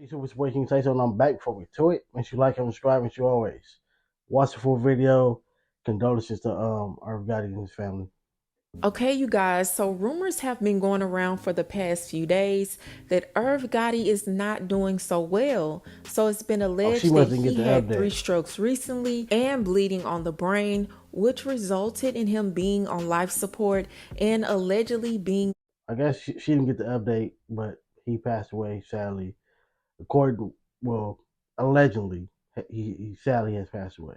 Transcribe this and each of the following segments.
So which way can you say something? I'm back before we to it. Make sure you like and subscribe, and you always watch the full video. Condolences to Irv Gotti and his family. Okay, you guys, so rumors have been going around for the past few days that Irv Gotti is not doing so well. So it's been Oh, she alleged that must didn't get he the had three update. strokes recently and bleeding on the brain, which resulted in him being on life support and allegedly being I guess she didn't get the update, but he passed away sadly. According, well, allegedly, he sadly has passed away.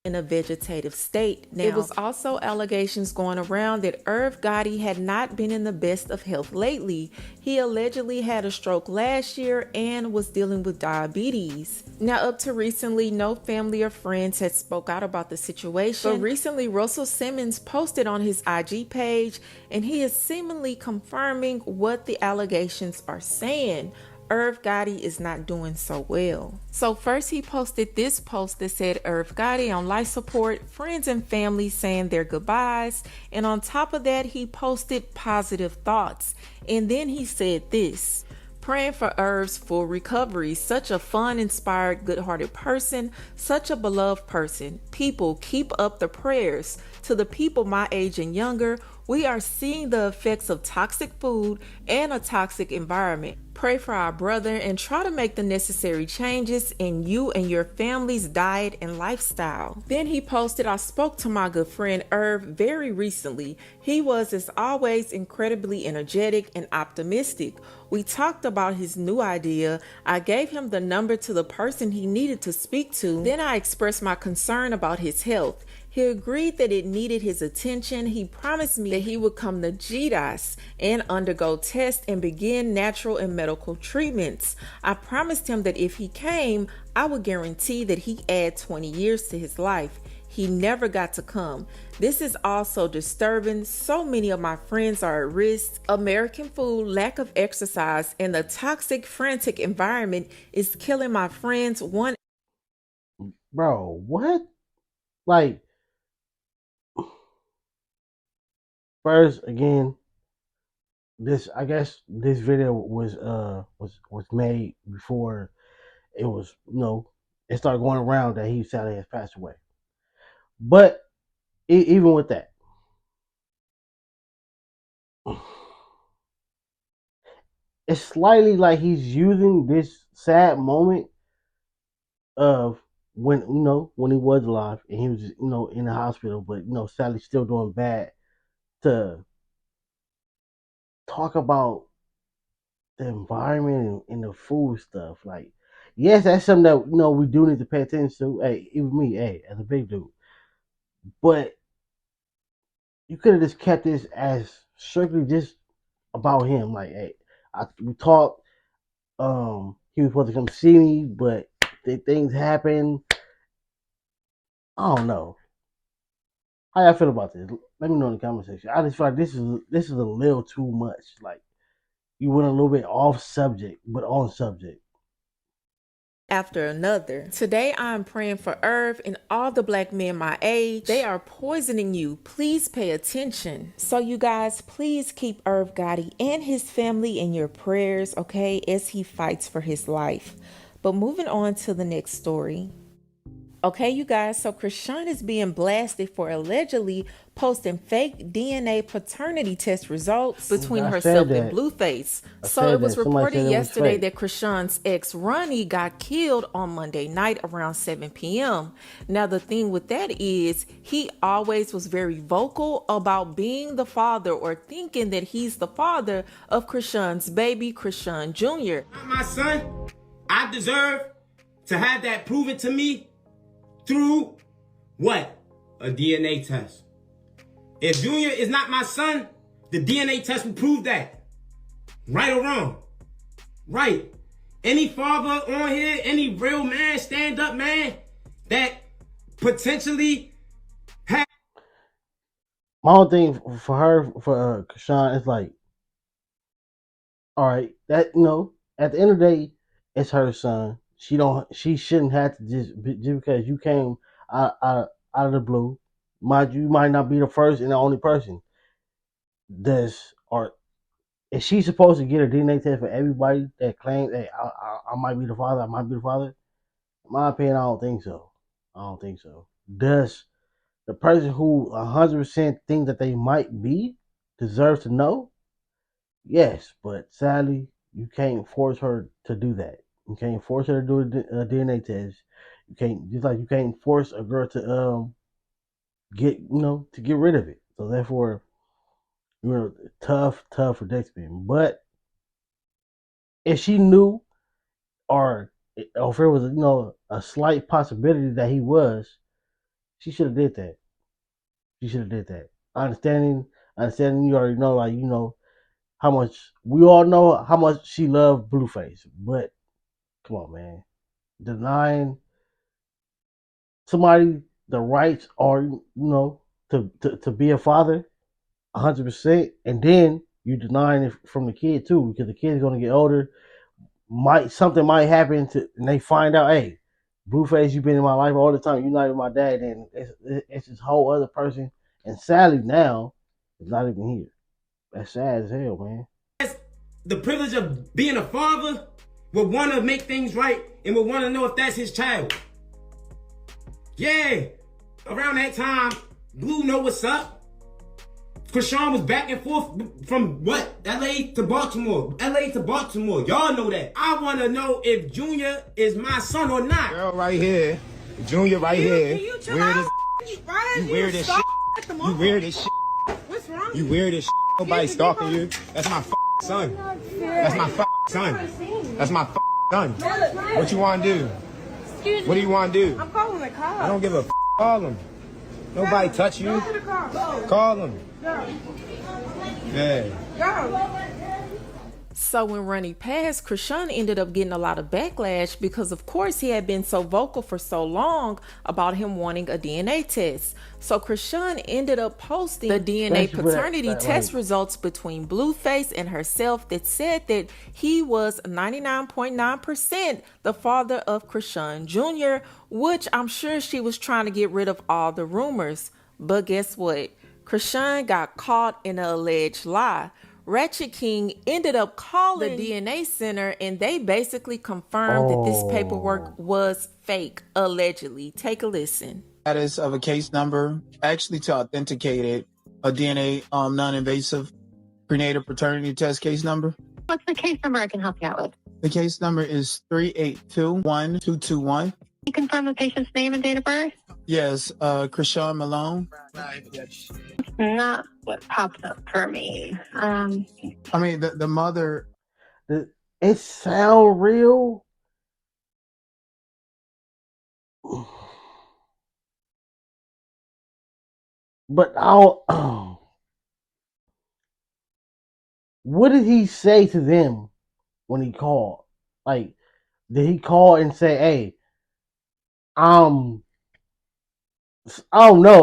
in a vegetative state. Now, it was also allegations going around that Irv Gotti had not been in the best of health lately. He allegedly had a stroke last year and was dealing with diabetes. Now, up to recently, no family or friends had spoke out about the situation. But recently, Russell Simmons posted on his IG page, and he is seemingly confirming what the allegations are saying. Irv Gotti is not doing so well. So first he posted this post that said Irv Gotti on life support, friends and family saying their goodbyes, and on top of that he posted positive thoughts. And then he said this: praying for Irv's full recovery. Such a fun, inspired, good-hearted person, such a beloved person. People, keep up the prayers. To the people my age and younger, we are seeing the effects of toxic food and a toxic environment. Pray for our brother and try to make the necessary changes in you and your family's diet and lifestyle. Then he posted, I spoke to my good friend Irv very recently. He was, as always, incredibly energetic and optimistic. We talked about his new idea. I gave him the number to the person he needed to speak to. Then I expressed my concern about his health. He agreed that it needed his attention. He promised me that he would come to GDAS and undergo tests and begin natural and medical treatments. I promised him that if he came, I would guarantee that he add 20 years to his life. He never got to come. This is also disturbing. So many of my friends are at risk. American food, lack of exercise, and the toxic, frantic environment is killing my friends one. Bro, what? Like, first again, this I guess this video was made before it was it started going around that he sadly has passed away. But even with that, it's slightly like he's using this sad moment of when when he was alive and he was in the hospital, but sadly still doing bad, to talk about the environment and the food stuff. Like, yes, that's something that we do need to pay attention to. Hey, even me, hey, as a big dude, but you could have just kept this as strictly just about him. Like, hey, we talked. He was supposed to come see me, but things happen. I don't know how y'all feel about this. Let me know in the comment section. I just feel like this is a little too much. Like, you went a little bit off subject, but on subject. After another. Today I'm praying for Irv and all the black men my age. They are poisoning you. Please pay attention. So you guys, please keep Irv Gotti and his family in your prayers, okay, as he fights for his life. But moving on to the next story. Okay, you guys, so Chrisean is being blasted for allegedly posting fake DNA paternity test results between I said herself and that. Blueface. I So said it was that. Somebody reported said it was yesterday fake. that Chrisean's ex Ronnie got killed on Monday night around 7 p.m. Now the thing with that is he always was very vocal about being the father or thinking that he's the father of Chrisean's baby, Chrisean Jr. Not my son. I deserve to have that proven to me through what? A DNA test. If Junior is not my son, the DNA test will prove that. Right or wrong? Right. Any father on here, any real man, stand up man, that potentially has. My whole thing for her, for Chrisean, is like, all right, that at the end of the day, it's her son. She shouldn't have to just because you came out of the blue. You might not be the first and the only person. This or Is she supposed to get a DNA test for everybody that claims, hey, I might be the father, I might be the father? In my opinion, I don't think so. I don't think so. Does the person who 100% think that they might be deserve to know? Yes, but sadly, you can't force her to do that. You can't force her to do a DNA test. You can't, just like you can't force a girl to to get rid of it. So therefore, tough for Dexman. But if she knew, or if there was a slight possibility that he was, she should have did that. She should have did that. Understanding, you already know, like how much we all know how much she loved Blueface. But come on, man, denying somebody the rights, or to be a father, 100%, and then you denying it from the kid too, because the kid's gonna get older. Something might happen and they find out, hey, Blueface, you've been in my life all the time. You're not even my dad, and it's this whole other person. And sadly, now it's not even here. That's sad as hell, man. The privilege of being a father would want to make things right and would want to know if that's his child. Yeah, around that time, Blue know what's up. Chrisean was back and forth from what? LA to Baltimore. LA to Baltimore. Y'all know that. I want to know if Junior is my son or not. Girl right here. Junior right here. You Weird as you weird as shit. You weird as shit. What's wrong? You weird as shit. Nobody stalking you. That's my son. That's my son. That's my son. What you want to do? Excuse me. What do you want to do? I'm calling the cops. I don't give a call him. Nobody touch you. Go to the car. Call him. Go. Yeah. Go. So when running past, Chrisean ended up getting a lot of backlash because, of course, he had been so vocal for so long about him wanting a DNA test. So Chrisean ended up posting the DNA paternity test results between Blueface and herself that said that he was 99.9% the father of Chrisean Jr., which I'm sure she was trying to get rid of all the rumors. But guess what? Chrisean got caught in an alleged lie. Ratchet King ended up calling the DNA center, and they basically confirmed that this paperwork was fake, allegedly. Take a listen. Status of a case number, actually to authenticate it, a DNA non-invasive prenatal paternity test case number. What's the case number I can help you out with? The case number is 3821221. You confirm the patient's name and date of birth? Yes, Chrisean Malone. Not what popped up for me. I mean, the mother. It sound real. But what did he say to them when he called? Like, did he call and say, hey, I don't know,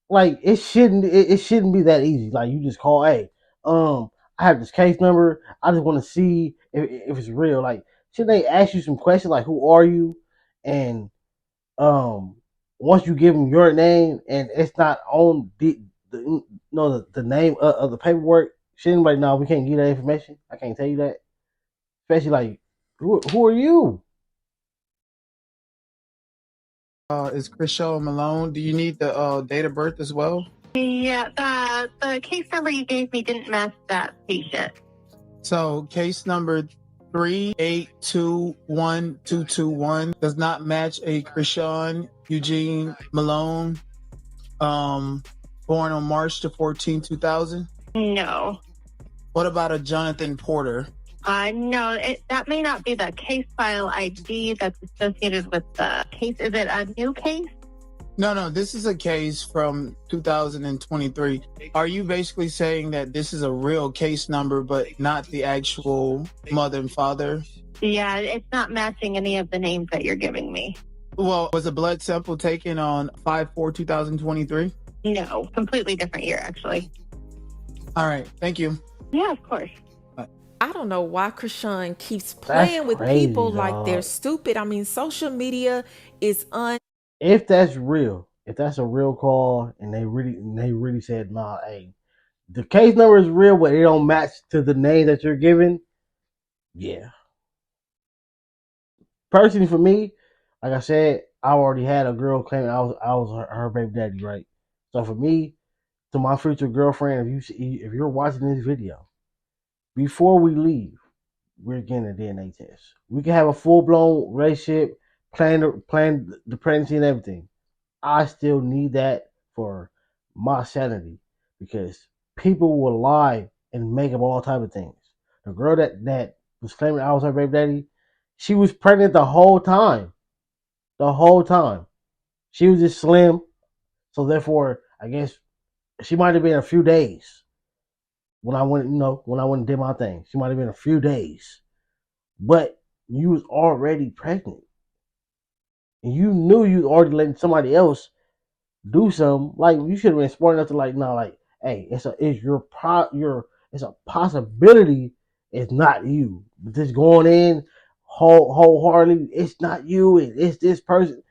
like it shouldn't be that easy. Like, you just call, hey, I have this case number. I just want to see if it's real. Like, shouldn't they ask you some questions like, who are you? And once you give them your name and it's not on the name of the paperwork, shouldn't anybody know we can't give that information? I can't tell you that. Especially like, who are you? Is Chrisean Malone. Do you need the date of birth as well? Yeah, the case number you gave me didn't match that patient. So case number 3821221 does not match a Chrisean Eugene Malone, born on March the 14th, 2000. No. What about a Jonathan Porter? No, that may not be the case file ID that's associated with the case. Is it a new case? No, this is a case from 2023. Are you basically saying that this is a real case number, but not the actual mother and father? Yeah, it's not matching any of the names that you're giving me. Well, was a blood sample taken on 5/4/2023? No, completely different year, actually. All right, thank you. Yeah, of course. I don't know why Chrisean keeps playing with people like they're stupid. I mean, social media is If that's real, if that's a real call, and they really said, nah, hey, the case number is real, but it don't match to the name that you're giving, yeah. Personally, for me, like I said, I already had a girl claiming I was her baby daddy, right? So for me, to my future girlfriend, if you're watching this video, before we leave, we're getting a DNA test. We can have a full blown relationship, plan the pregnancy and everything. I still need that for my sanity because people will lie and make up all type of things. The girl that was claiming I was her baby daddy, she was pregnant the whole time. The whole time. She was just slim. So therefore, I guess she might have been a few days when I went, when I went and did my thing. She might have been a few days. But you was already pregnant. And you knew you already letting somebody else do something. Like, you should have been smart enough to hey, it's a possibility it's not you. But just going in wholeheartedly, it's not you, and it's this person.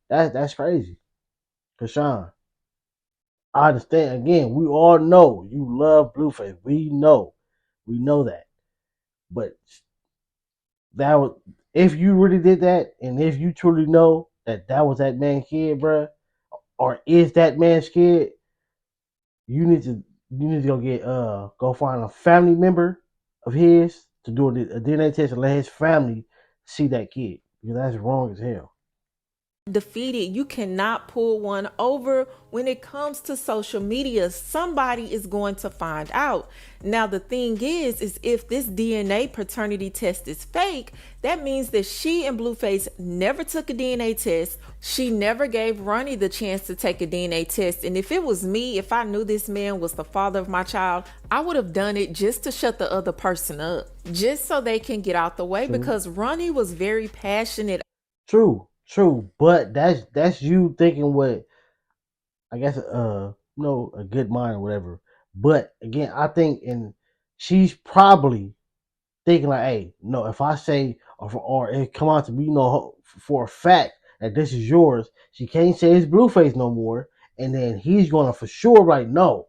That's crazy. Chrisean, I understand. Again, we all know you love Blueface. We know that. But that was, if you really did that, and if you truly know that was that man's kid, bruh, or is that man's kid, you need to go find a family member of his to do a DNA test and let his family see that kid, because that's wrong as hell. Defeated. You cannot pull one over. When it comes to social media, somebody is going to find out. Now the thing is if this DNA paternity test is fake, that means that she and Blueface never took a DNA test. She never gave Ronnie the chance to take a DNA test. And if it was me, if I knew this man was the father of my child, I would have done it just to shut the other person up, just so they can get out the way. True. Because Ronnie was very passionate. True, but that's you thinking what, I guess, a good mind or whatever. But again, I think, and she's probably thinking like, hey, no, if I say or it come out to be for a fact that this is yours, she can't say it's Blueface no more, and then he's gonna for sure like, no,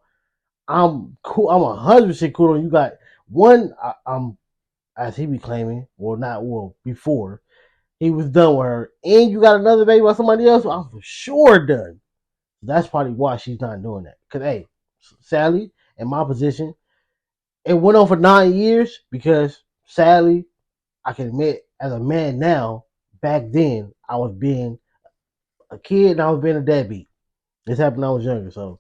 I'm cool, I'm 100% cool on you. Got one, I'm, as he be claiming, before he was done with her, and you got another baby by somebody else, I'm for sure done. That's probably why she's not doing that. Because, hey, sadly, in my position, it went on for 9 years because, sadly, I can admit, as a man now, back then, I was being a kid and I was being a deadbeat. This happened when I was younger, so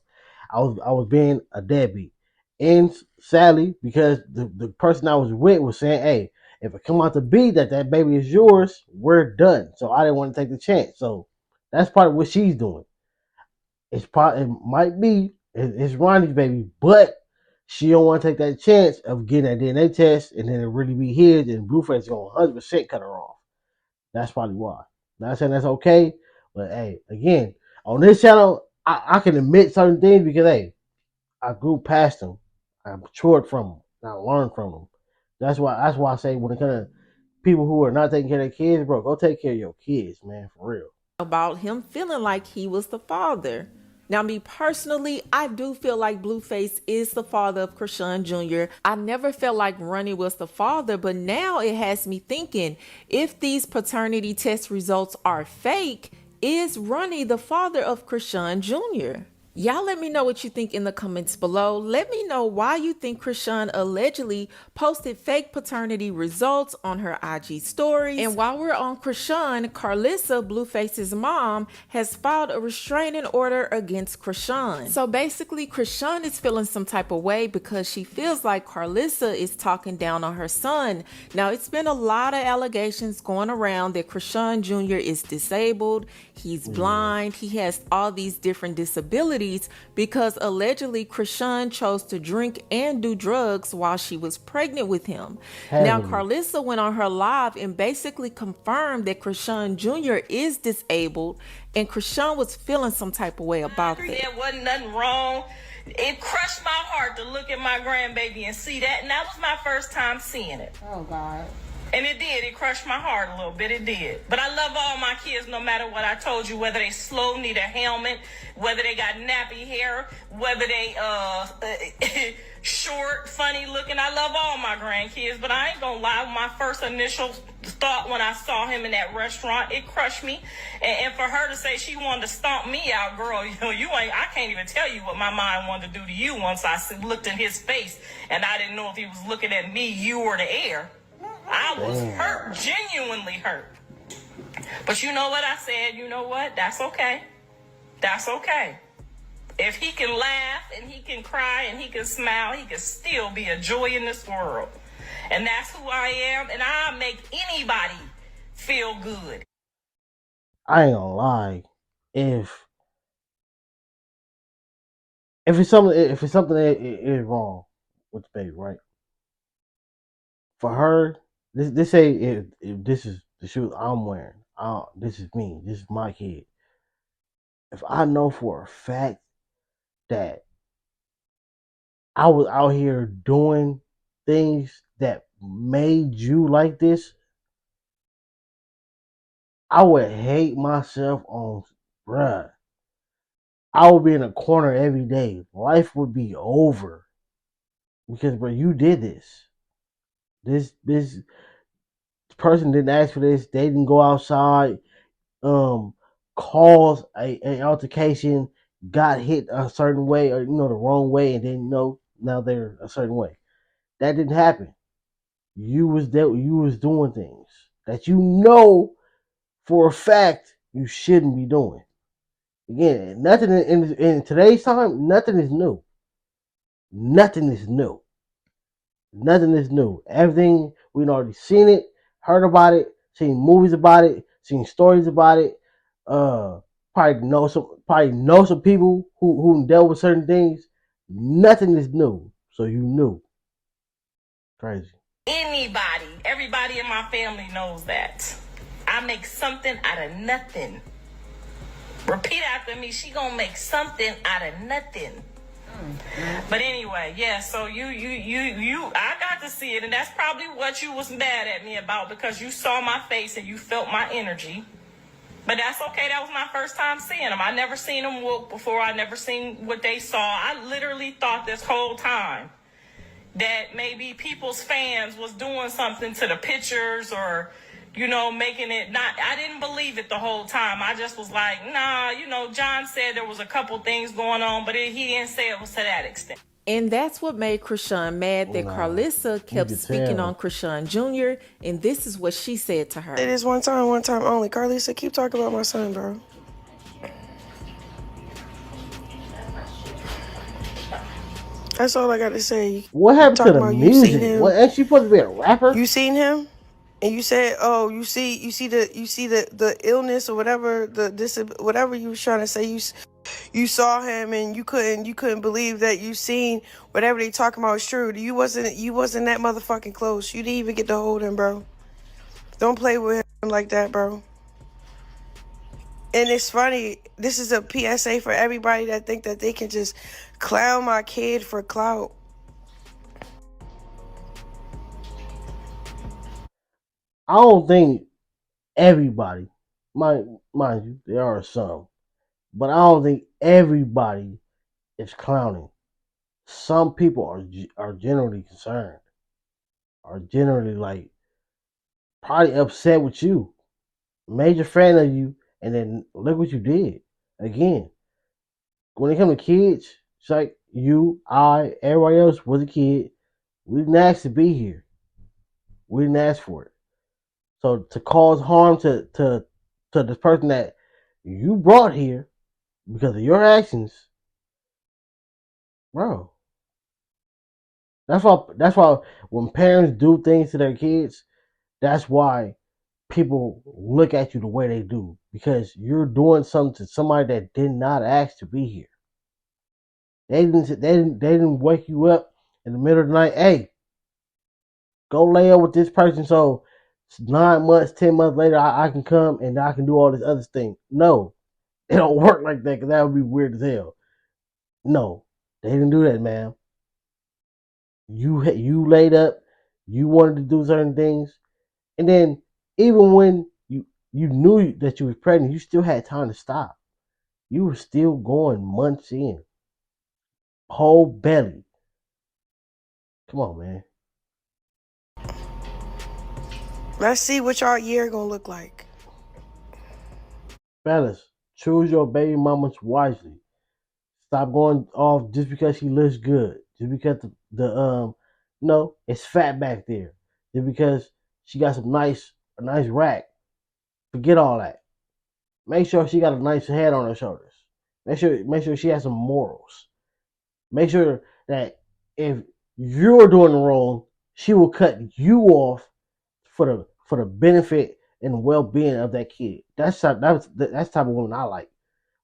I was being a deadbeat. And sadly, because the person I was with was saying, hey, if it come out to be that baby is yours, we're done. So I didn't want to take the chance. So that's part of what she's doing. It might be it's Ronnie's baby, but she don't want to take that chance of getting that DNA test and then it really be his, and Blueface is gonna 100% cut her off. That's probably why. Not saying that's okay, but hey, again, on this channel, I can admit certain things because, hey, I grew past them. I matured from them. I learned from them. That's why I say, when it comes to people who are not taking care of their kids, bro, go take care of your kids, man, for real. About him feeling like he was the father. Now, me personally, I do feel like Blueface is the father of Chrisean Jr. I never felt like Ronnie was the father, but now it has me thinking, if these paternity test results are fake, is Ronnie the father of Chrisean Jr.? Y'all let me know what you think in the comments below. Let me know why you think Chrisean allegedly posted fake paternity results on her IG stories. And while we're on Chrisean, Karlissa, Blueface's mom, has filed a restraining order against Chrisean. So basically, Chrisean is feeling some type of way because she feels like Karlissa is talking down on her son. Now, it's been a lot of allegations going around that Chrisean Jr. is disabled, he's blind, he has all these different disabilities, because allegedly Chrisean chose to drink and do drugs while she was pregnant with him. Now, Karlissa went on her live and basically confirmed that Chrisean Jr. is disabled, and Chrisean was feeling some type of way about that. There wasn't nothing wrong. It crushed my heart to look at my grandbaby and see that, and that was my first time seeing it. Oh, God. And it did. It crushed my heart a little bit. It did. But I love all my kids no matter what I told you, whether they slow, need a helmet, whether they got nappy hair, whether they short, funny looking. I love all my grandkids, but I ain't gonna lie. My first initial thought when I saw him in that restaurant, it crushed me. And for her to say she wanted to stomp me out, girl, you ain't. I can't even tell you what my mind wanted to do to you once I looked in his face and I didn't know if he was looking at me, you, or the air. I was hurt, genuinely hurt. But you know what I said? You know what? That's okay. That's okay. If he can laugh and he can cry and he can smile, he can still be a joy in this world. And that's who I am, and I make anybody feel good. I ain't gonna lie. If it's something that is wrong with the baby, right? For her, this say if this is the shoes I'm wearing, this is me, this is my kid. If I know for a fact that I was out here doing things that made you like this, I would hate myself on, bruh. I would be in a corner every day. Life would be over because, bro, you did this. This person didn't ask for this. They didn't go outside. Caused an altercation. Got hit a certain way, or the wrong way, and then now they're a certain way. That didn't happen. You was there. You was doing things that you know for a fact you shouldn't be doing. Again, nothing in today's time. Nothing is new. Nothing is new. Nothing is new. Everything we've already seen it, heard about it, seen movies about it, seen stories about it. Probably know some people who dealt with certain things. Nothing is new, so you knew. Crazy. Anybody, everybody in my family knows that. I make something out of nothing. Repeat after me. She gonna make something out of nothing. But anyway, yeah, so I got to see it, and that's probably what you was mad at me about, because you saw my face and you felt my energy. But that's okay. That was my first time seeing them. I never seen them whoop before. I never seen what they saw. I literally thought this whole time that maybe people's fans was doing something to the pictures, or making it not. I didn't believe it the whole time. I just was like, nah, John said there was a couple things going on, but he didn't say it was to that extent. And that's what made Chrisean mad, that Karlissa kept speaking on Chrisean Jr., and this is what she said to her. It is one time only. Karlissa, keep talking about my son, bro. That's all I got to say. What happened to the music? What, ain't she supposed to be a rapper? You seen him? And you said, "Oh, you see the illness or whatever, whatever you was trying to say. You saw him and you couldn't believe that you seen whatever they talking about is true. You wasn't that motherfucking close. You didn't even get to hold him, bro. Don't play with him like that, bro." And it's funny. This is a PSA for everybody that think that they can just clown my kid for clout. I don't think everybody, mind you, there are some, but I don't think everybody is clowning. Some people are generally concerned, are generally like probably upset with you, major fan of you, and then look what you did. Again, when it comes to kids, it's like you, I, everybody else was a kid. We didn't ask to be here. We didn't ask for it. So to cause harm to this person that you brought here because of your actions, bro. That's why when parents do things to their kids, that's why people look at you the way they do, because you're doing something to somebody that did not ask to be here. They didn't wake you up in the middle of the night. Hey, go lay up with this person so 9 months, 10 months later I can come and I can do all this other thing. No, it don't work like that, because that would be weird as hell. No, they didn't do that, man. You laid up. You wanted to do certain things. And then even when you knew that you was pregnant, you still had time to stop. You were still going months in, whole belly. Come on, man. Let's see what y'all year gonna look like. Fellas, choose your baby mamas wisely. Stop going off just because she looks good, just because it's fat back there, just because she got a nice rack. Forget all that. Make sure she got a nice head on her shoulders. Make sure she has some morals. Make sure that if you're doing wrong, she will cut you off for the benefit and well being of that kid. That's the type of woman I like.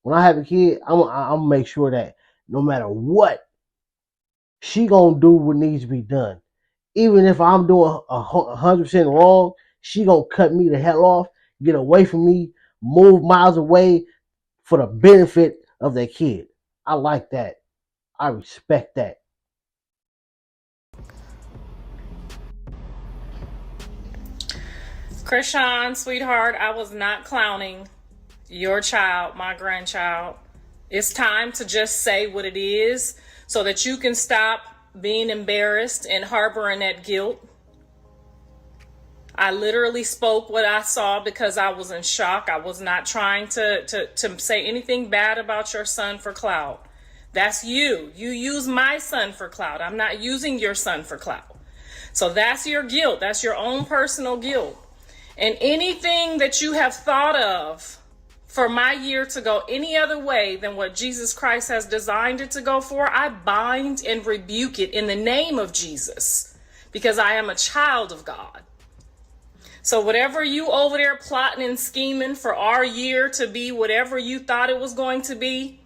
When I have a kid, I'm gonna make sure that no matter what, she gonna do what needs to be done. Even if I'm doing 100% wrong, she gonna cut me the hell off, get away from me, move miles away for the benefit of that kid. I like that. I respect that. Chrisean, sweetheart, I was not clowning your child, my grandchild. It's time to just say what it is so that you can stop being embarrassed and harboring that guilt. I literally spoke what I saw because I was in shock. I was not trying to say anything bad about your son for clout. That's you. You use my son for clout. I'm not using your son for clout. So that's your guilt. That's your own personal guilt. And anything that you have thought of for my year to go any other way than what Jesus Christ has designed it to go for, I bind and rebuke it in the name of Jesus, because I am a child of God. So whatever you over there plotting and scheming for our year to be whatever you thought it was going to be,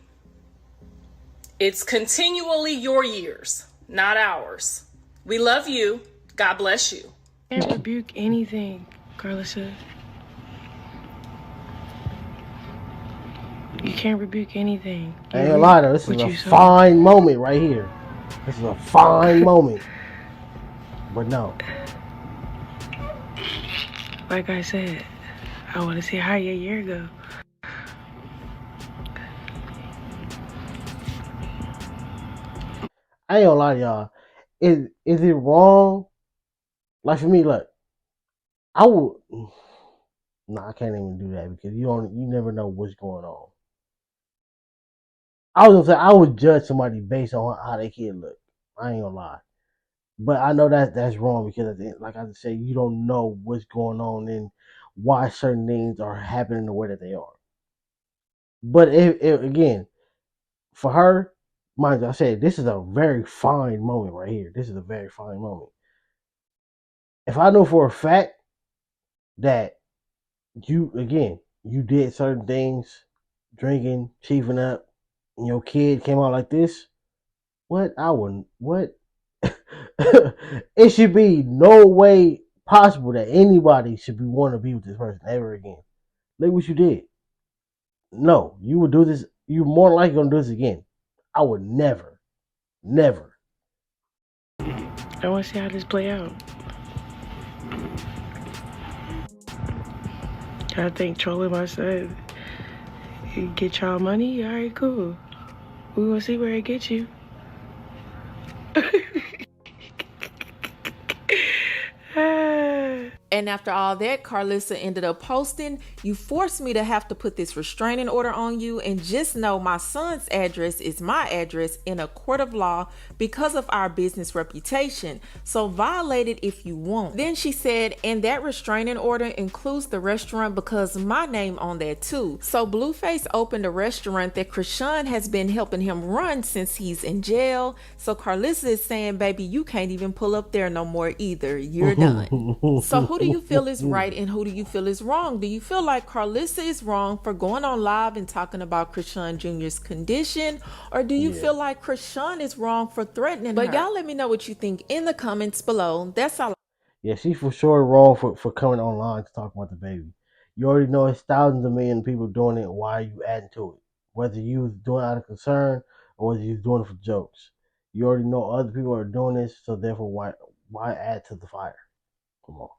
it's continually your years, not ours. We love you. God bless you. Can't rebuke anything, Karlissa. You can't rebuke anything. I ain't gonna lie though, this is a fine moment right here. This is a fine moment. But no. Like I said, I want to see how your year go. I ain't gonna lie to y'all. Is it wrong? Like for me, look, I would. I can't even do that because you never know what's going on. I was gonna say I would judge somebody based on how their kid look. I ain't gonna lie, but I know that's wrong because like I said, you don't know what's going on and why certain things are happening the way that they are. But if again, for her, mind you, I said this is a very fine moment right here. This is a very fine moment. If I know for a fact that you did certain things, drinking, chiefing up, and your kid came out like this, what? It should be no way possible that anybody should want to be with this person ever again. Look what you did. No, you would do this. You're more likely gonna do this again. I would never. I want to see how this play out. I think trolling my son, you get y'all money. All right, cool. We gonna see where it gets you. And after all that, Karlissa ended up posting, "You forced me to have to put this restraining order on you, and just know my son's address is my address in a court of law because of our business reputation. So violate it if you want." Then she said, "And that restraining order includes the restaurant because my name on there too." So Blueface opened a restaurant that Chrisean has been helping him run since he's in jail. So Karlissa is saying, baby, you can't even pull up there no more either. You're done. So who do you feel is right and who do you feel is wrong? Do you feel like Karlissa is wrong for going on live and talking about Chrisean Jr.'s condition? Or do you feel like Chrisean is wrong for threatening her? But y'all let me know what you think in the comments below. That's all. Yeah, she's for sure wrong for coming online to talk about the baby. You already know it's thousands of millions of people doing it. Why are you adding to it? Whether you was doing it out of concern or whether you was doing it for jokes. You already know other people are doing this, so therefore why add to the fire? Come on.